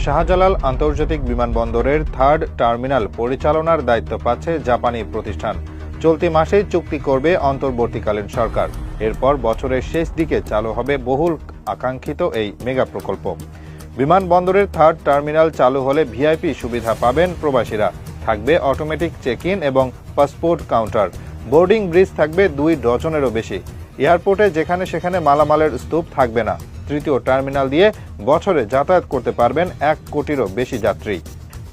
শাহজালাল আন্তর্জাতিক বিমানবন্দরের third terminal পরিচালনার দায়িত্ব পাচ্ছে জাপানি প্রতিষ্ঠান। চলতি মাসেই চুক্তি করবে অন্তর্বর্তীকালীন সরকার। এরপর বছরের শেষ দিকে চালু হবে বহুল আকাঙ্ক্ষিত এই মেগা প্রকল্প। বিমানবন্দরের থার্ড টার্মিনাল চালু হলে ভিআইপি সুবিধা পাবেন প্রবাসীরা। থাকবে অটোমেটিক চেক ইন এবং পাসপোর্ট কাউন্টার। বোর্ডিং ব্রিজ থাকবে 2 ডজনেরও বেশি। এয়ারপোর্টে যেখানে সেখানে মালামালের স্তূপ থাকবে না। তৃতীয় টার্মিনাল দিয়ে বছরে যাতায়াত করতে পারবেন 1 কোটিরও বেশি যাত্রী।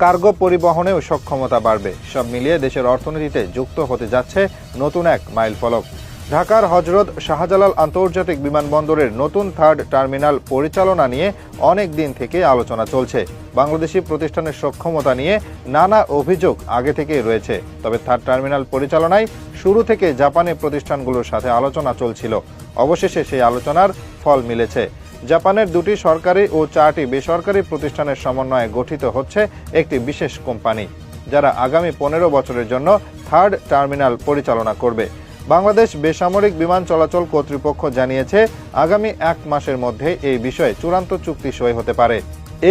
কার্গো পরিবহনেও সক্ষমতা বাড়বে। সব মিলিয়ে দেশের অর্থনীতিতে যুক্ত হতে যাচ্ছে নতুন এক মাইলফলক। ঢাকার হযরত শাহজালাল আন্তর্জাতিক বিমানবন্দরের নতুন থার্ড টার্মিনাল পরিচালনা নিয়ে অনেক দিন থেকে আলোচনা চলছে। বাংলাদেশি প্রতিষ্ঠানের সক্ষমতা নিয়ে নানা অভিযোগ আগে থেকেই রয়েছে। তবে থার্ড টার্মিনাল পরিচালনায় শুরু থেকে জাপানি প্রতিষ্ঠানগুলোর সাথে আলোচনা চলছিল। অবশেষে সেই আলোচনার ফল মিলেছে। জাপানের 2টি সরকারি ও 4টি বেসরকারি প্রতিষ্ঠানের সমন্বয়ে গঠিত হচ্ছে একটি বিশেষ কোম্পানি, যারা আগামী 15 বছরের জন্য থার্ড টার্মিনাল পরিচালনা করবে। বাংলাদেশ বেসামরিক বিমান চলাচল কর্তৃপক্ষ জানিয়েছে, আগামী 1 মাসের মধ্যে এই বিষয়ে চূড়ান্ত চুক্তি সই হতে পারে।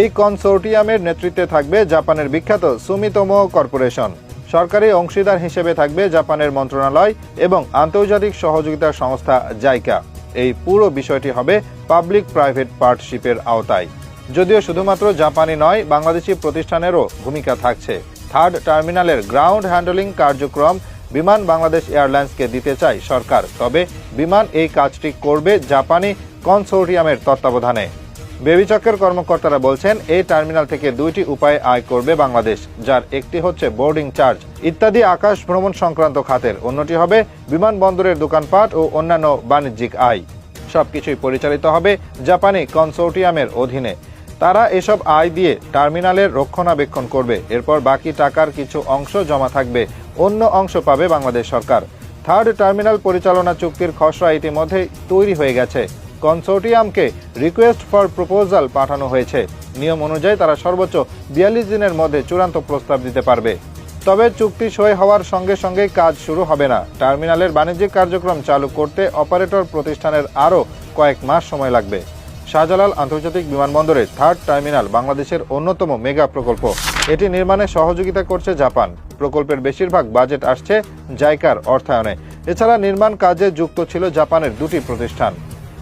এই কনসোর্টিয়ামের নেতৃত্বে থাকবে জাপানের বিখ্যাত সুমিতোমো কর্পোরেশন। সরকারি অংশীদার হিসেবে থাকবে জাপানের মন্ত্রণালয় এবং আন্তর্জাতিক সহযোগিতা সংস্থা জাইকা। এই পুরো বিষয়টি হবে পাবলিক প্রাইভেট পার্টনারশিপের আওতায়। যদিও শুধুমাত্র জাপানি নয়, বাংলাদেশি প্রতিষ্ঠানেরও ভূমিকা থাকছে। থার্ড টার্মিনালের গ্রাউন্ড হ্যান্ডলিং কার্যক্রম বিমান বাংলাদেশ এয়ারলাইন্সকে দিতে চায় সরকার। তবে বিমান এই কাজটি করবে জাপানি কনসোর্টিয়ামের তত্ত্বাবধানে। বেবিচকের কর্মকর্তারা বলছেন, এই টার্মিনাল থেকে 2টি উপায়ে আয় করবে বাংলাদেশ, যার একটি হচ্ছে বোর্ডিং চার্জ ইত্যাদি আকাশ ভ্রমণ সংক্রান্ত খাতের, অন্যটি হবে বিমানবন্দরের দোকানপাট ও অন্যান্য বাণিজ্যিক আয়। সবকিছুই পরিচালিত হবে জাপানি কনসোর্টিয়ামের অধীনে। তারা এসব আয় দিয়ে টার্মিনালের রক্ষণাবেক্ষণ করবে। এরপর বাকি টাকার কিছু অংশ জমা থাকবে, অন্য অংশ পাবে বাংলাদেশ সরকার। থার্ড টার্মিনাল পরিচালনা চুক্তির খসড়া ইতিমধ্যেই তৈরি হয়ে গেছে। কনসোর্টিয়ামকে রিকোয়েস্ট ফর প্রপোজাল পাঠানো হয়েছে। নিয়ম অনুযায়ী তারা সর্বোচ্চ 42 দিনের মধ্যে চূড়ান্ত প্রস্তাব দিতে পারবে। তবে চুক্তি সই হওয়ার সঙ্গে সঙ্গেই কাজ শুরু হবে না। টার্মিনালের বাণিজ্যিক কার্যক্রম চালু করতে অপারেটর প্রতিষ্ঠানের আরও কয়েক মাস সময় লাগবে। শাহজালাল আন্তর্জাতিক বিমানবন্দরের থার্ড টার্মিনাল বাংলাদেশের অন্যতম মেগা প্রকল্প। এটি নির্মাণে সহযোগিতা করছে জাপান। প্রকল্পের বেশিরভাগ বাজেট আসছে জাইকার অর্থায়নে। এছাড়া নির্মাণ কাজে যুক্ত ছিল জাপানের 2টি প্রতিষ্ঠান।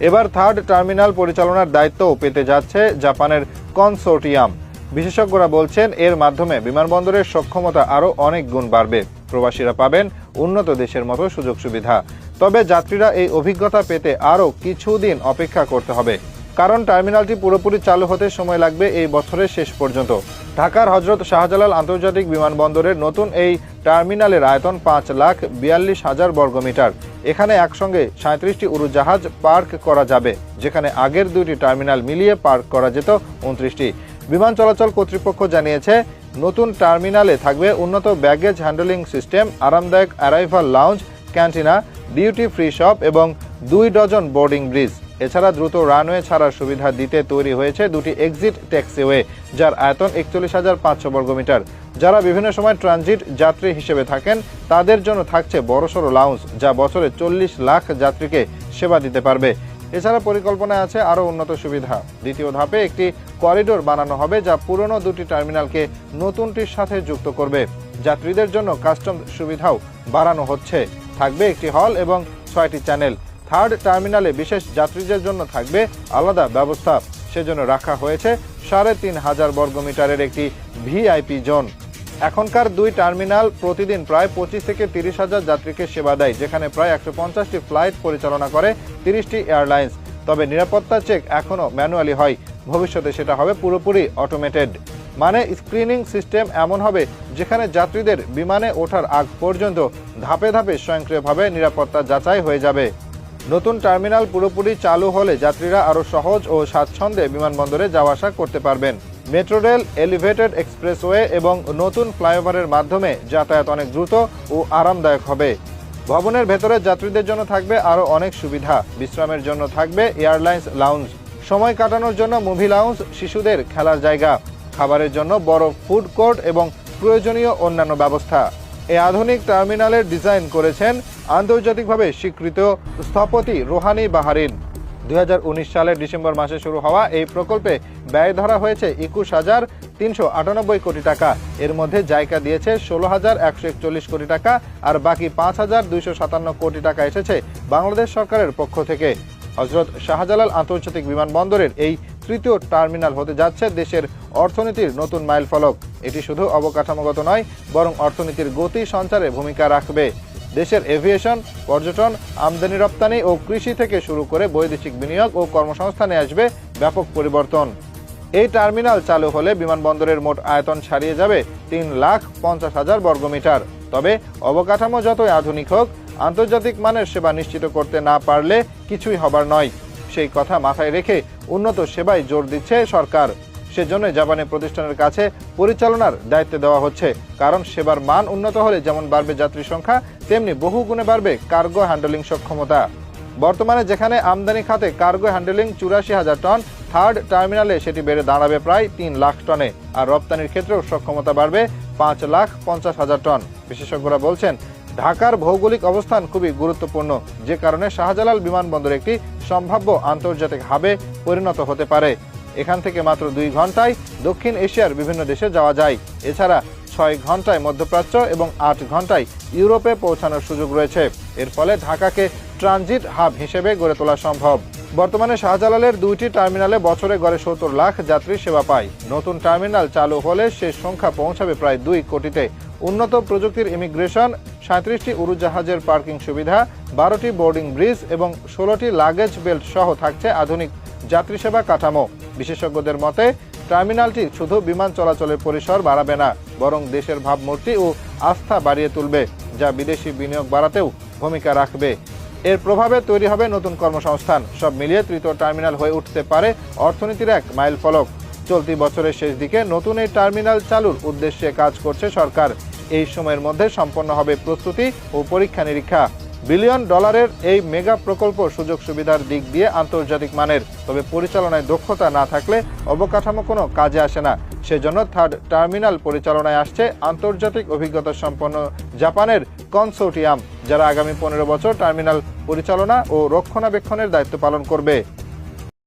এবার থার্ড টার্মিনাল পরিচালনার দায়িত্বও পেতে যাচ্ছে জাপানের কনসোর্টিয়াম। বিশেষজ্ঞরা বলছেন, এর মাধ্যমে বিমানবন্দরের সক্ষমতা আরও অনেক গুণ বাড়বে। প্রবাসীরা পাবেন উন্নত দেশের মতো সুযোগ সুবিধা। তবে যাত্রীরা এই অভিজ্ঞতা পেতে আরও কিছুদিন অপেক্ষা করতে হবে, কারণ টার্মিনালটি পুরোপুরি চালু হতে সময় লাগবে এই বছরের শেষ পর্যন্ত। ঢাকার হযরত শাহজালাল আন্তর্জাতিক বিমানবন্দরের নতুন এই টার্মিনালের আয়তন 5,42,000 বর্গমিটার। এখানে একসঙ্গে 37টি উড়োজাহাজ পার্ক করা যাবে, যেখানে আগের 2টি টার্মিনাল মিলিয়ে পার্ক করা যেত 29টি। বিমান চলাচল কর্তৃপক্ষ জানিয়েছে, নতুন টার্মিনালে থাকবে উন্নত ব্যাগেজ হ্যান্ডলিং সিস্টেম, আরামদায়ক arrival lounge, cantina, duty free shop এবং 2 ডজন বোর্ডিং ব্রিজ। এছাড়া দ্রুত রানওয়ে ছাড়ার সুবিধা দিতে তৈরি হয়েছে 2টি এক্সিট ট্যাক্সিওয়ে, যার আয়তন 41,500 বর্গমিটার। যারা বিভিন্ন সময় ট্রানজিট যাত্রী হিসেবে থাকেন, তাদের জন্য থাকছে বড়সড় লাউঞ্জ, যা বছরে 40 লাখ যাত্রীকে সেবা দিতে পারবে। এছাড়া পরিকল্পনায় আছে আরও উন্নত সুবিধা। দ্বিতীয় ধাপে একটি করিডোর বানানো হবে, যা পুরনো 2টি টার্মিনালকে নতুনটির সাথে যুক্ত করবে। যাত্রীদের জন্য কাস্টম সুবিধাও বাড়ানো হচ্ছে। থাকবে একটি হল এবং 6টি চ্যানেল। থার্ড টার্মিনালে বিশেষ যাত্রীদের জন্য থাকবে আলাদা ব্যবস্থা। সেজন্য রাখা হয়েছে 3,500 বর্গমিটারের একটি ভিআইপি জোন। এখনকার 2 টার্মিনাল প্রতিদিন প্রায় 25 থেকে 30,000 যাত্রীকে সেবা দেয়, যেখানে প্রায় 150টি ফ্লাইট পরিচালনা করে 30টি এয়ারলাইন্স। তবে নিরাপত্তা চেক এখনও ম্যানুয়ালি হয়। ভবিষ্যতে সেটা হবে পুরোপুরি অটোমেটেড। মানে স্ক্রিনিং সিস্টেম এমন হবে, যেখানে যাত্রীদের বিমানে ওঠার আগ পর্যন্ত ধাপে ধাপে স্বয়ংক্রিয়ভাবে নিরাপত্তা যাচাই হয়ে যাবে। নতুন টার্মিনাল পুরোপুরি চালু হলে যাত্রীরা আরও সহজ ও স্বাচ্ছন্দ্যে বিমানবন্দরে যাওয়া আসা করতে পারবেন। মেট্রো রেল, এলিভেটেড এক্সপ্রেসওয়ে এবং নতুন ফ্লাইওভারের মাধ্যমে যাতায়াত অনেক দ্রুত ও আরামদায়ক হবে। ভবনের ভেতরে যাত্রীদের জন্য থাকবে আরও অনেক সুবিধা। বিশ্রামের জন্য থাকবে এয়ারলাইন্স লাউঞ্জ, সময় কাটানোর জন্য মুভি লাউঞ্জ, শিশুদের খেলার জায়গা, খাবারের জন্য বড় ফুড কোর্ট এবং প্রয়োজনীয় অন্যান্য ব্যবস্থা। এই আধুনিক টার্মিনালের ডিজাইন করেছেন আন্তর্জাতিকভাবে স্বীকৃত স্থপতি রোহানি বাহারিন। 2019 সালের ডিসেম্বর মাসে শুরু হওয়া এই প্রকল্পে ব্যয় ধরা হয়েছে 21,398 কোটি টাকা। এর মধ্যে জাইকা দিয়েছে 16,141 কোটি টাকা, আর বাকি 5,257 কোটি টাকা এসেছে বাংলাদেশ সরকারের পক্ষ থেকে। হযরত শাহজালাল আন্তর্জাতিক বিমানবন্দরের এই তৃতীয় টার্মিনাল হতে যাচ্ছে দেশের অর্থনীতির নতুন মাইলফলক। এটি শুধু অবকাঠামোগত নয়, বরং অর্থনীতির গতি সঞ্চারে ভূমিকা রাখবে। দেশের এভিয়েশন, পর্যটন, আমদানি রপ্তানি ও কৃষি থেকে শুরু করে বৈদেশিক বিনিয়োগ ও কর্মসংস্থানে আসবে ব্যাপক পরিবর্তন। এই টার্মিনাল চালু হলে বিমানবন্দরের মোট আয়তন ছাড়িয়ে যাবে 3,50,000 বর্গমিটার। তবে অবকাঠামো যতই আধুনিক হোক, আন্তর্জাতিক মানের সেবা নিশ্চিত করতে না পারলে কিছুই হবার নয়। সেই কথা মাথায় রেখে উন্নত সেবায় জোর দিচ্ছে সরকার। সেজন্য জাপানি প্রতিষ্ঠানের কাছে পরিচালনার দায়িত্ব দেওয়া হচ্ছে, কারণ সেবার মান উন্নত হলে যেমন বাড়বে যাত্রী সংখ্যা, তেমনি বহু গুণে বাড়বে কার্গো হ্যান্ডলিং সক্ষমতা। বর্তমানে যেখানে আমদানি খাতে কার্গো হ্যান্ডলিং 84,000 টন, থার্ড টার্মিনালে সেটি বেড়ে দাঁড়াবে প্রায় 3 লাখ টনে, আর রপ্তানির ক্ষেত্রেও সক্ষমতা বাড়বে 5,50,000 টন। বিশেষজ্ঞরা বলছেন, ঢাকার ভৌগোলিক অবস্থান খুবই গুরুত্বপূর্ণ, যে কারণে শাহজালাল বিমানবন্দর একটি সম্ভাব্য আন্তর্জাতিক হাবে পরিণত হতে পারে। এখান থেকে মাত্র 2 ঘন্টায় দক্ষিণ এশিয়ার বিভিন্ন দেশে যাওয়া যায়। এছাড়া 6 ঘন্টায় মধ্যপ্রাচ্য এবং 8 ঘন্টায় ইউরোপে পৌঁছানোর সুযোগ রয়েছে। এর ফলে ঢাকাকে ট্রানজিট হাব হিসেবে গড়ে তোলা সম্ভব। বর্তমানে শাহজালালের 2টি টার্মিনালে বছরে গড়ে 70 লাখ যাত্রী সেবা পায়। নতুন টার্মিনাল চালু হলে সে সংখ্যা পৌঁছাবে প্রায় 2 কোটিতে। উন্নত প্রযুক্তির ইমিগ্রেশন, 37টি উড়োজাহাজের পার্কিং সুবিধা, 12টি বোর্ডিং ব্রিজ এবং 16টি লাগেজ বেল্ট সহ থাকছে আধুনিক যাত্রী সেবা কাঠামো। বিশেষজ্ঞদের মতে, টার্মিনালটি শুধু বিমান চলাচলের পরিসর বাড়াবে না, বরং দেশের ভাবমূর্তি ও আস্থা বাড়িয়ে তুলবে, যা বিদেশি বিনিয়োগ বাড়াতেও ভূমিকা রাখবে। এর প্রভাবে তৈরি হবে নতুন কর্মসংস্থান। সব মিলিয়ে তৃতীয় টার্মিনাল হয়ে উঠতে পারে অর্থনীতির এক মাইলফলক। চলতি বছরের শেষ দিকে নতুন এই টার্মিনাল চালুর উদ্দেশ্যে কাজ করছে সরকার। এই সময়ের মধ্যে সম্পন্ন হবে প্রস্তুতি ও পরীক্ষা নিরীক্ষা। বিলিয়ন ডলারের এই মেগা প্রকল্প সুযোগ সুবিধার দিক দিয়ে আন্তর্জাতিক মানের, তবে পরিচালনায় দক্ষতা না থাকলে অবকাঠামো কোনো কাজে আসে না। সেজন্য থার্ড টার্মিনাল পরিচালনায় আসছে আন্তর্জাতিক অভিজ্ঞতা সম্পন্ন জাপানের কনসোর্টিয়াম, যারা আগামী 15 বছর টার্মিনাল পরিচালনা ও রক্ষণাবেক্ষণের দায়িত্ব পালন করবে।